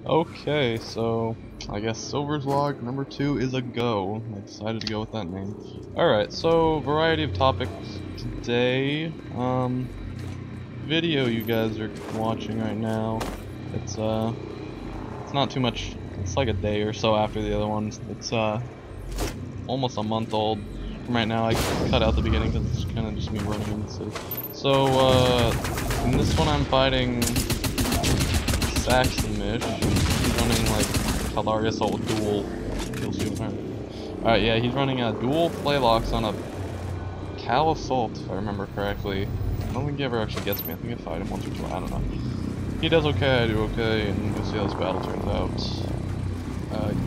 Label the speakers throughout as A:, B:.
A: Okay, so I guess Silver's Log number 2 is a go. I decided to go with that name. Alright, so variety of topics today. Video you guys are watching right now. It's not too much. It's like a day or so after the other ones. It's almost a month old from right now. I cut out the beginning because it's kind of just me running into the city. So in this one I'm fighting Saxon-ish. He's running like hilarious old dual kills you. Alright, yeah, he's running a dual playlocks on a Cal Assault, if I remember correctly. I don't think he ever actually gets me. I think I fight him once or twice. I don't know. He does okay, I do okay, and we'll see how this battle turns out.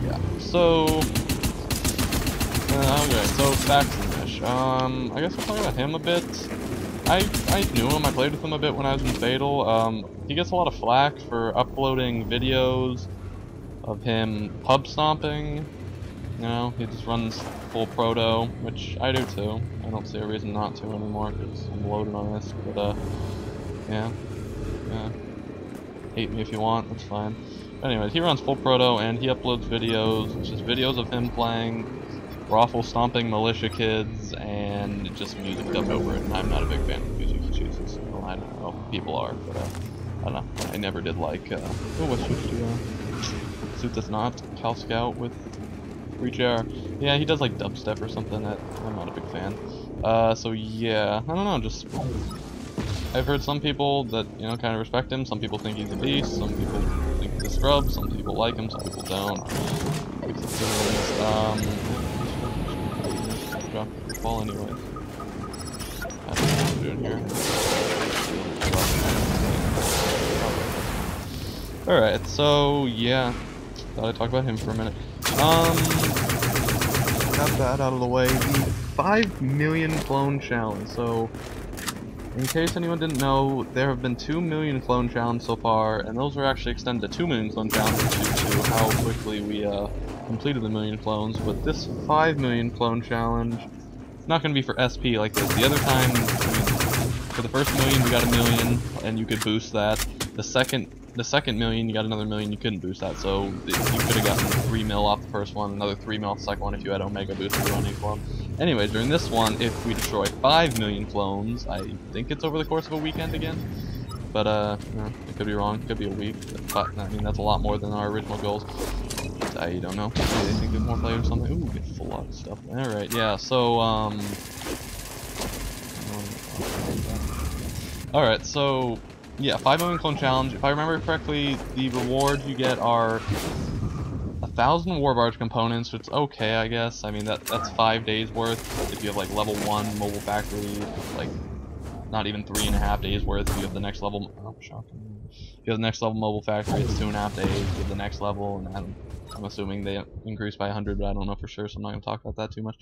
A: Yeah. So okay, so Saxon-ish. I guess we'll talk about him a bit. I knew him, I played with him a bit when I was in Fatal. He gets a lot of flack for uploading videos of him pub stomping. You know, he just runs full proto, which I do too. I don't see a reason not to anymore because I'm loaded on this, but yeah. Hate me if you want, that's fine. Anyways, he runs full proto and he uploads videos, just videos of him playing Raffle stomping militia kids and just music dubbed over it, and I'm not a big fan of the music he chooses. Well, I don't know if people are, but I don't know. I never did like what switch to suit does not Cal Scout with Reach AR. Yeah, he does like dubstep or something that I'm not a big fan. So yeah, I don't know, just I've heard some people that, you know, kind of respect him, some people think he's a beast, some people think he's a scrub, some people like him, some people don't. Drop the ball anyway. I don't know what I'm doing here. Alright, so yeah. Thought I'd talk about him for a minute. Got that out of the way. The 5 million clone challenge. So, in case anyone didn't know, there have been 2 million clone challenges so far, and those were actually extended to 2 million clone challenges due to how quickly we completed the million clones. But this 5 million clone challenge, it's not going to be for SP like this. The other time, I mean, for the first million we got a million, and you could boost that. The second million, you got another million, you couldn't boost that, so you could have gotten 3 mil off the first one, another 3 mil off the second one if you had Omega boosted running clone. Anyway, during this one, if we destroy 5 million clones, I think it's over the course of a weekend again, but it could be wrong, it could be a week, but I mean, that's a lot more than our original goals. I don't know, maybe they think there's more players or something. Ooh, we get a lot of stuff. Alright, yeah, so, alright, so yeah, 5 million clone challenge. If I remember correctly, the rewards you get are 1,000 war barge components, which is okay, I guess. I mean, that's 5 days worth. If you have like level 1 mobile factory, like not even 3.5 days worth. If you have the next level, oh, shocking. If you have the next level mobile factory, it's 2.5 days. If you have the next level, and I'm assuming they increase by 100, but I don't know for sure, so I'm not gonna talk about that too much.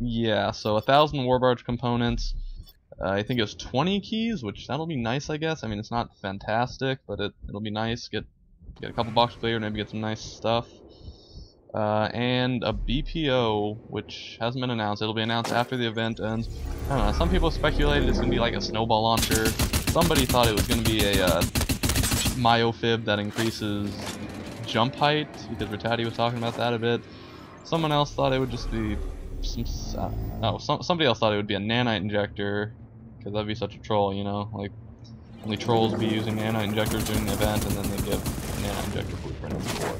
A: Yeah, so 1,000 war barge components. I think it was 20 keys, which that'll be nice, I guess. I mean, it's not fantastic, but it'll be nice. Get a couple box clear, maybe get some nice stuff. And a BPO, which hasn't been announced. It'll be announced after the event ends. I don't know. Some people speculated it's gonna be like a snowball launcher. Somebody thought it was gonna be a myofib that increases jump height, because Ritati was talking about that a bit. Someone else thought it would just be somebody else thought it would be a nanite injector, because that'd be such a troll, you know, like only trolls would be using nanite injectors during the event, and then they give nanite injector blueprint as before.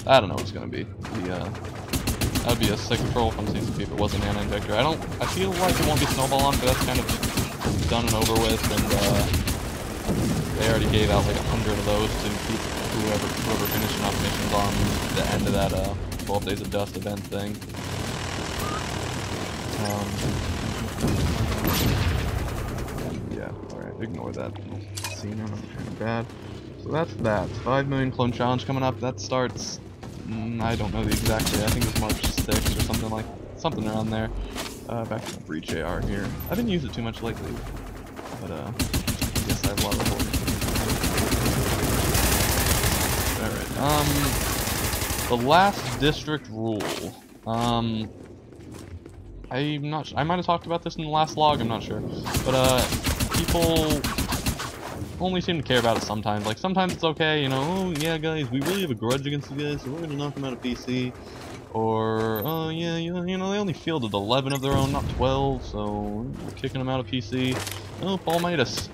A: I don't know what it's gonna be. That would be a sick troll from season 2 if it was a nanite injector. I feel like it won't be snowball on, but that's kind of done and over with, and they already gave out like 100 of those to keep whoever finishing off missions on the end of that 12 Days of Dust event thing. Yeah, alright, ignore that scene, I'm kind of bad. So that's that. 5 million clone challenge coming up. That starts, I don't know the exact date. I think it's March 6th or something around there. Back to the Breach AR here. I didn't use it too much lately, but I guess I have a lot of Alright, the last district rule. I'm not sure. I might have talked about this in the last log, I'm not sure. But, people only seem to care about it sometimes. Like, sometimes it's okay, you know, oh yeah guys, we really have a grudge against you guys, so we're gonna knock them out of PC. Or, oh yeah, you know, they only fielded 11 of their own, not 12, so we're kicking them out of PC. Oh,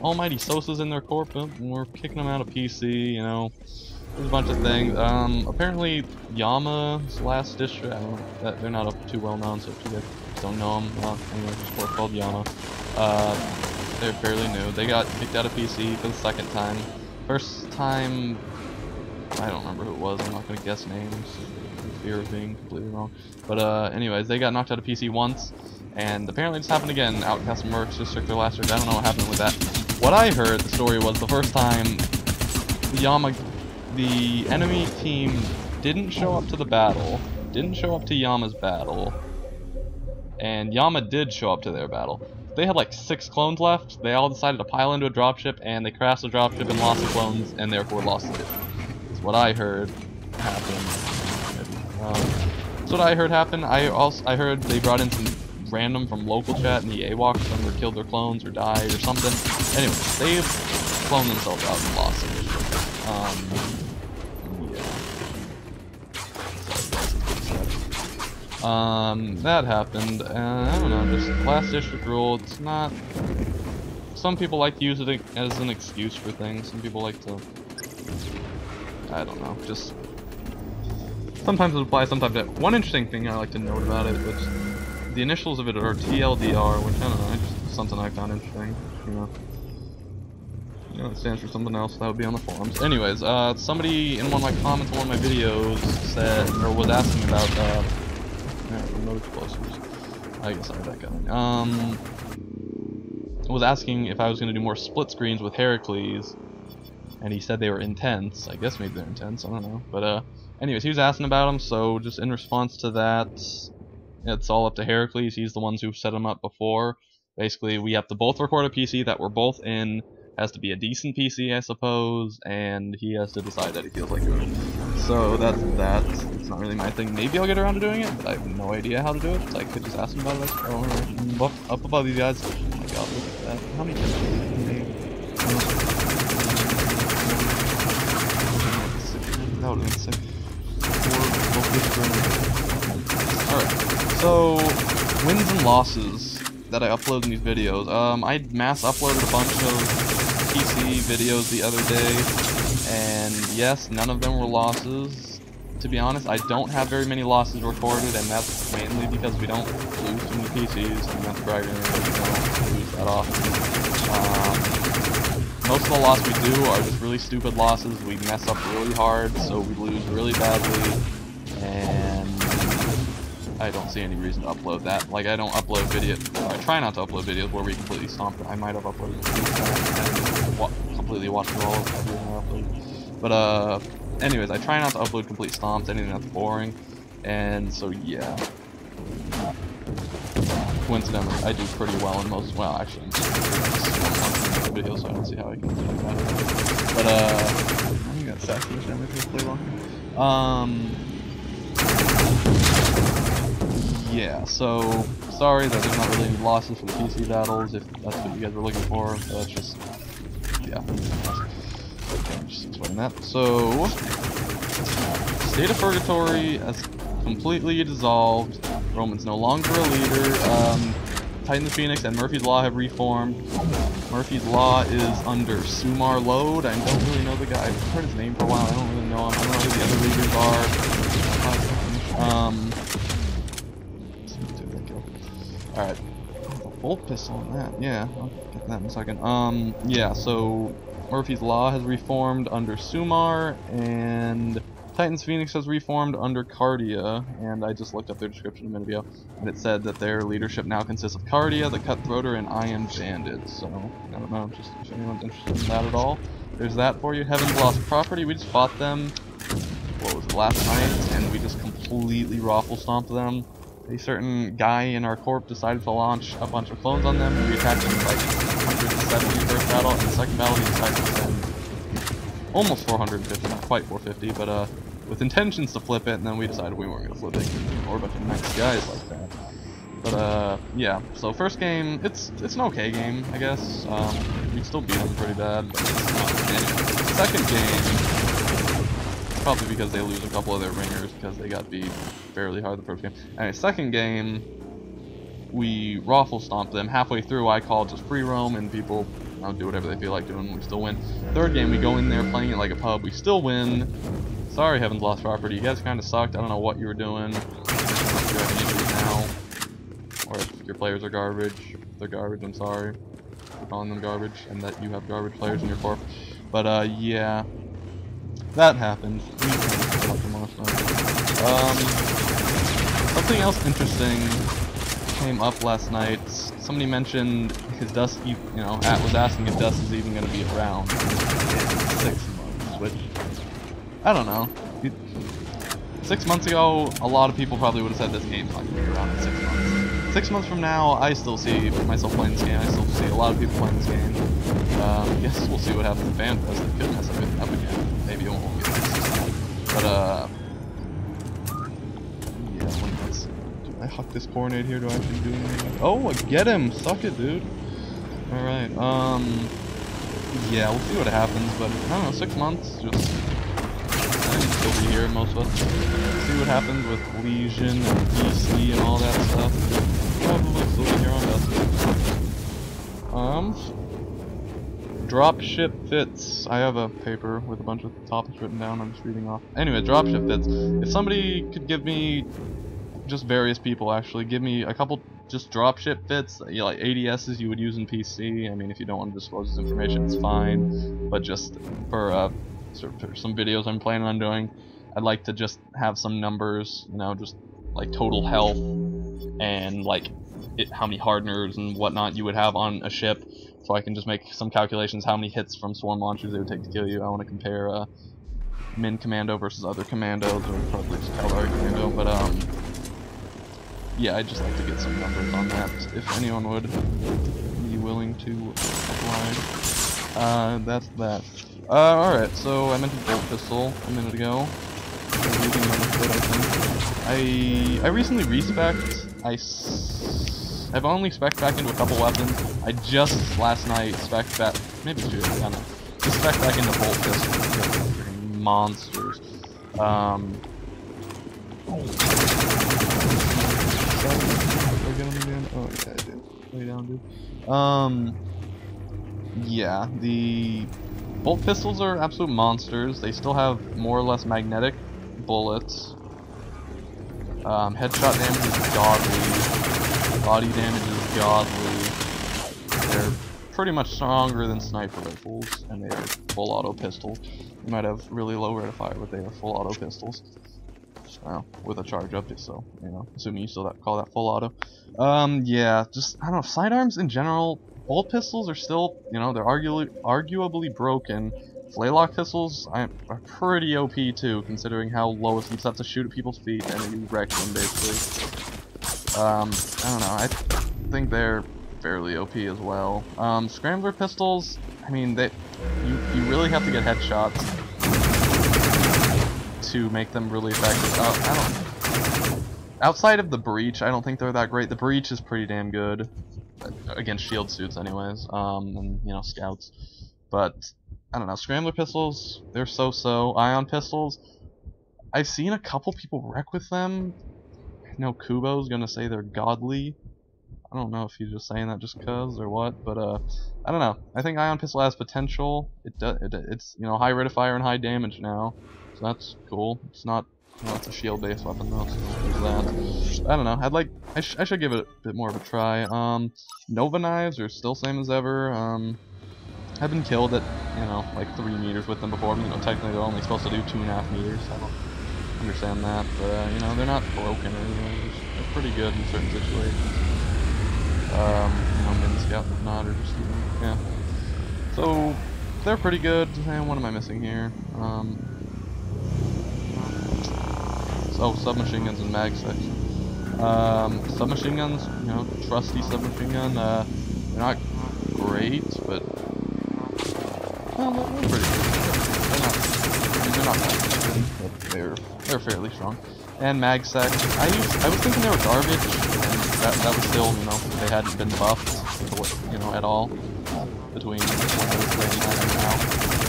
A: Almighty Sosa's in their corp, oh, we're kicking them out of PC, you know. There's a bunch of things. Apparently Yama's last district, I don't know, that they're not too well known, so if you guys don't know them, anyway, there's a corp called Yama. They're fairly new. They got kicked out of PC for the second time. First time, I don't remember who it was, I'm not going to guess names, fear of being completely wrong. But anyways, they got knocked out of PC once, and apparently this happened again. Outcast and Mercs just took their last district. I don't know what happened with that. What I heard, the story was the first time the enemy team didn't show up to the battle, didn't show up to Yama's battle, and Yama did show up to their battle. They had like 6 clones left. They all decided to pile into a dropship, and they crashed the dropship and lost the clones, and therefore lost the district. That's what I heard happened. That's what I heard happen. I heard they brought in some random from local chat, and the AWOC some or killed their clones or died or something. Anyway, they cloned themselves out and lost the district. That happened, and I don't know, just last district rule, it's not, some people like to use it as an excuse for things, some people like to, I don't know, just, sometimes it applies, sometimes it. One interesting thing I like to note about it, which, the initials of it are TLDR, which I don't know, just something I found interesting, you know, it stands for something else that would be on the forums. Anyways, somebody in one of my comments on one of my videos said, or was asking about, remote explosives. I guess I had that going. Was asking if I was going to do more split screens with Heracles, and he said they were intense. I guess maybe they're intense, I don't know. But anyways, he was asking about them, so just in response to that, it's all up to Heracles. He's the ones who set them up before. Basically, we have to both record a PC that we're both in. Has to be a decent PC, I suppose, and he has to decide that he feels like doing it. So that's that. It's not really my thing. Maybe I'll get around to doing it, but I have no idea how to do it. So I could just ask him about it. Up above these guys. Oh my god, look at that. How many times have I made? That would have been sick. Alright, so wins and losses that I upload in these videos. I mass uploaded a bunch of PC videos the other day, and yes, none of them were losses. To be honest, I don't have very many losses recorded, and that's mainly because we don't lose too many PCs, and that's bragging, we don't lose that often. Most of the losses we do are just really stupid losses. We mess up really hard, so we lose really badly, and I don't see any reason to upload that. Like, I don't upload videos, I try not to upload videos where we completely stomp it. I might have uploaded and completely watched through all of everything I uploaded. But, anyways, I try not to upload complete stomps, anything that's boring. And so, yeah. Coincidentally, I do pretty well in most, well, actually, videos, so I don't see how I can do that. But, I think that's actually damage will play long. Yeah, so sorry that there's not really any losses for the PC battles, if that's what you guys were looking for, but that's just, yeah. Okay, just explain that. So, State of Purgatory has completely dissolved. Roman's no longer a leader. Titan the Phoenix and Murphy's Law have reformed. Murphy's Law is under Sumar Load. I don't really know the guy. I've heard his name for a while. I don't really know him. I don't know who the other leaders are. Alright. Bolt pistol on that. Yeah, I'll get that in a second. Yeah, so Murphy's Law has reformed under Sumar, and Titan's Phoenix has reformed under Cardia, and I just looked up their description a minute ago, and it said that their leadership now consists of Cardia, the Cutthroater, and I Am Bandit, so I don't know, just if anyone's interested in that at all. There's that for you. Heaven's Lost Property, we just fought them, what was it, last night, and we just completely raffle stomped them. A certain guy in our corp decided to launch a bunch of clones on them, and we attacked him like 170 first battle, and the second battle he decided to send almost 450, not quite 450, but with intentions to flip it, and then we decided we weren't going to flip it, or a bunch of nice guys like that. But yeah. So first game, it's an okay game, I guess. We still beat them pretty bad, but it's not. Anyway, second game, probably because they lose a couple of their ringers because they got beat fairly hard the first game. Anyway, second game, we raffle stomp them. Halfway through, I call just free roam, and people do whatever they feel like doing. We still win. Third game, we go in there playing it like a pub. We still win. Sorry, Heaven's Lost Property. You guys kind of sucked. I don't know what you were doing. If you're having injuries now, or if your players are garbage. If they're garbage, I'm sorry for calling them garbage, and that you have garbage players in your corp. But yeah, that happened. Something else interesting came up last night. Somebody mentioned his Dust, was asking if Dust is even going to be around in 6 months, which, I don't know. 6 months ago, a lot of people probably would have said this game's not going to be around in 6 months. 6 months from now, I still see myself playing this game. I still see a lot of people playing this game. I guess we'll see what happens in FanFest. It could mess it up again. Maybe it won't get fixed. But, I huck this coronade here, do I actually do anything? Oh, I get him! Suck it, dude! Alright, yeah, we'll see what happens, but I don't know, 6 months, just, I think still be here, most of us. See what happens with Legion and DC and all that stuff. Probably still be here on Dust. Dropship fits. I have a paper with a bunch of topics written down, I'm just reading off. Anyway, dropship fits. If somebody could give me, just various people actually, give me a couple just dropship fits, like ADSs you would use in PC. I mean, if you don't want to disclose this information, it's fine. But just for some videos I'm planning on doing, I'd like to just have some numbers, just like total health and like how many hardeners and whatnot you would have on a ship, so I can just make some calculations how many hits from swarm launchers it would take to kill you. I want to compare Min Commando versus other commandos, or probably just Caldari Commando, but yeah, I'd just like to get some numbers on that, if anyone would be willing to oblige. That's that. Alright, so I mentioned Bolt Pistol a minute ago. I recently respec'd. I've only spec'd back into a couple weapons. I just last night spec'd back, maybe 2, I don't know. Just spec'd back into Bolt Pistol. Monsters. Oh yeah, I did. Lay down, dude. Yeah, the bolt pistols are absolute monsters. They still have more or less magnetic bullets. Headshot damage is godly. Body damage is godly. They're pretty much stronger than sniper rifles, and they are full auto pistols. You might have really low rate of fire, but they are full auto pistols. Well, with a charge up, so, assuming you still call that full auto. Yeah, just, I don't know, sidearms in general, bolt pistols are still, they're arguably broken. Flaylock pistols are pretty OP too, considering how low it's set to shoot at people's feet and you wreck them, basically. I don't know, I think they're fairly OP as well. Scrambler pistols, I mean, you really have to get headshots to make them really effective. Outside of the breach, I don't think they're that great. The breach is pretty damn good against shield suits, anyways, and scouts. But I don't know. Scrambler pistols, they're so-so. Ion pistols, I've seen a couple people wreck with them. I know Kubo's gonna say they're godly. I don't know if he's just saying that just cause or what, but I don't know. I think Ion pistol has potential. It's high rate of fire and high damage now. So that's cool. It's not, it's a shield-based weapon though, so there's that. I don't know. I should give it a bit more of a try. Nova knives are still same as ever. I've been killed at, like 3 meters with them before. Technically they're only supposed to do 2.5 meters. I don't understand that, but they're not broken or anything. They're pretty good in certain situations. Min scout if not, or just yeah. So they're pretty good. And what am I missing here? Oh, submachine guns and mag section. Submachine guns, trusty submachine gun, they're not great, but well, they're pretty good. They're not that good, but they're fairly strong. And mag sec, I was thinking they were garbage, and that was still, you know, they hadn't been buffed, you know, at all between when I was playing that and now.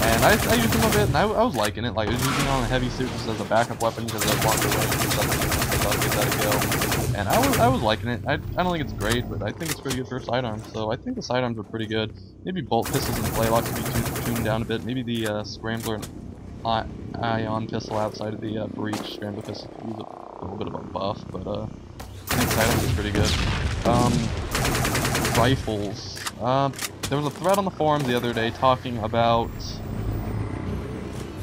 A: And I used them a bit, and I was liking it. Like, I was using it on a heavy suit just as a backup weapon because it had longer range and stuff. I thought I'd get that a go. And I was liking it. I don't think it's great, but I think it's pretty good for a sidearm. So I think the sidearms are pretty good. Maybe bolt pistols and flaylock could be tuned down a bit. Maybe the Scrambler and ion pistol outside of the breach Scrambler pistol could use a little bit of a buff, but I think sidearms is pretty good. Rifles. There was a thread on the forums the other day talking about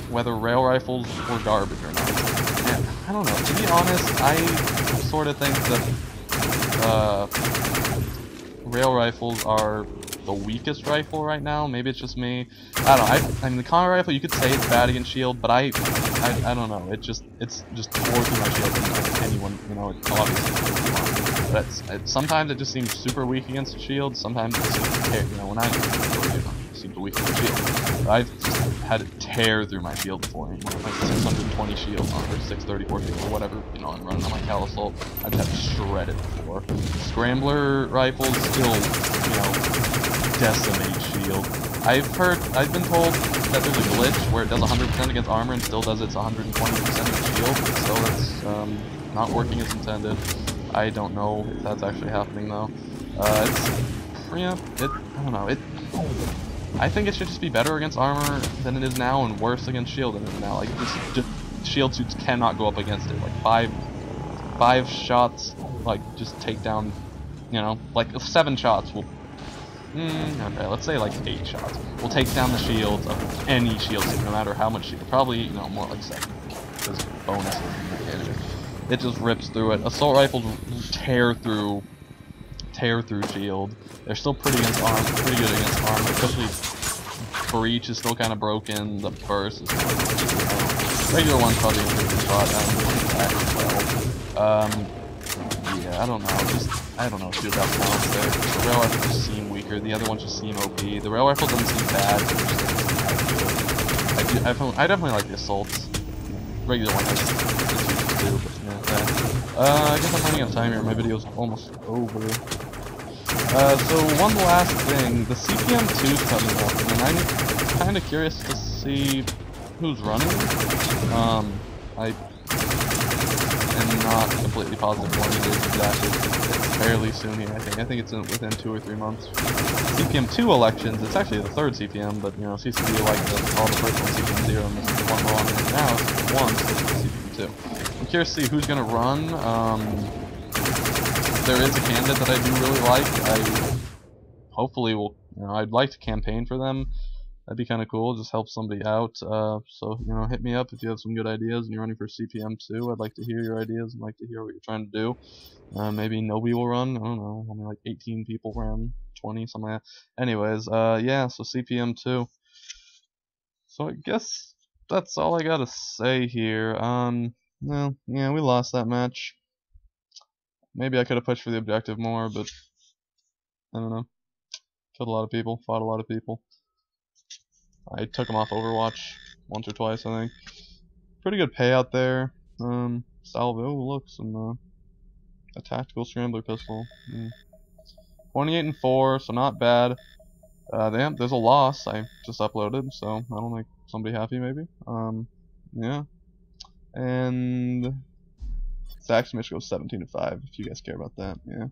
A: whether rail rifles were garbage or not. And I don't know. To be honest, I sort of think that rail rifles are the weakest rifle right now. Maybe it's just me. I don't know. I mean, the counter rifle, you could say it's bad against shield, but I don't know. It's just tore through my shield and anyone, you know, obviously. But sometimes it just seems super weak against shield. Sometimes it seems, you know, when it seems weak against shield. But I've just had it tear through my shield before. You know, my 620 shield or 634 shield or whatever, you know, I'm running on my Cal Assault. I've had it shredded before. Scrambler rifles still, you know, decimate shield. I've been told that there's a glitch where it does 100% against armor and still does its 120% against shield, so it's not working as intended. I don't know if that's actually happening though. I don't know. I think it should just be better against armor than it is now and worse against shield than it is now. Like just shield suits cannot go up against it. Like five shots, like just take down, you know, like 7 shots will. Okay, let's say like 8 shots. We'll take down the shields of any shield suit, no matter how much shield. Probably, you know, more like 7. Because bonuses. It just rips through it. Assault rifles tear through shield. They're still pretty good against armor, especially breach is still kind of broken. The burst is kind of regular one's probably a pretty good shot as well. Yeah, I don't know. Too about balance there. The rail rifles just seem weaker. The other ones just seem OP. The rail rifle doesn't seem bad. But it just doesn't seem bad. I definitely like the assaults. Regular one has issues too, but yeah. I guess I'm running out of time here. My video's almost over. So one last thing. The CPM2 is coming up, and I'm kind of curious to see who's running. I am not completely positive when it is exactly. It's fairly soon here, I think. I think it's within 2 or 3 months. CPM2 elections, it's actually the 3rd CPM, but you know, CCP like to call the first one CPM 0, and this is one we're on right now, it's CPM 1, so it's CPM 2. I'm curious to see who's gonna run. There is a candidate that I do really like. I hopefully will, you know, I'd like to campaign for them. That'd be kind of cool, just help somebody out. So, you know, hit me up if you have some good ideas and you're running for CPM2. I'd like to hear your ideas and like to hear what you're trying to do. Maybe nobody will run, I don't know, only like 18 people ran, 20, something like that. Anyways, yeah, so CPM2. So I guess that's all I gotta say here. Well, yeah, we lost that match. Maybe I could have pushed for the objective more, but I don't know. Killed a lot of people, fought a lot of people. I took him off Overwatch once or twice, I think. Pretty good payout there. Salvo, look, a tactical scrambler pistol. 28 and 4, so not bad. Damn, there's a loss I just uploaded, so that'll make somebody happy maybe. Yeah. And Zach's Mitch goes 17 to 5 if you guys care about that, yeah.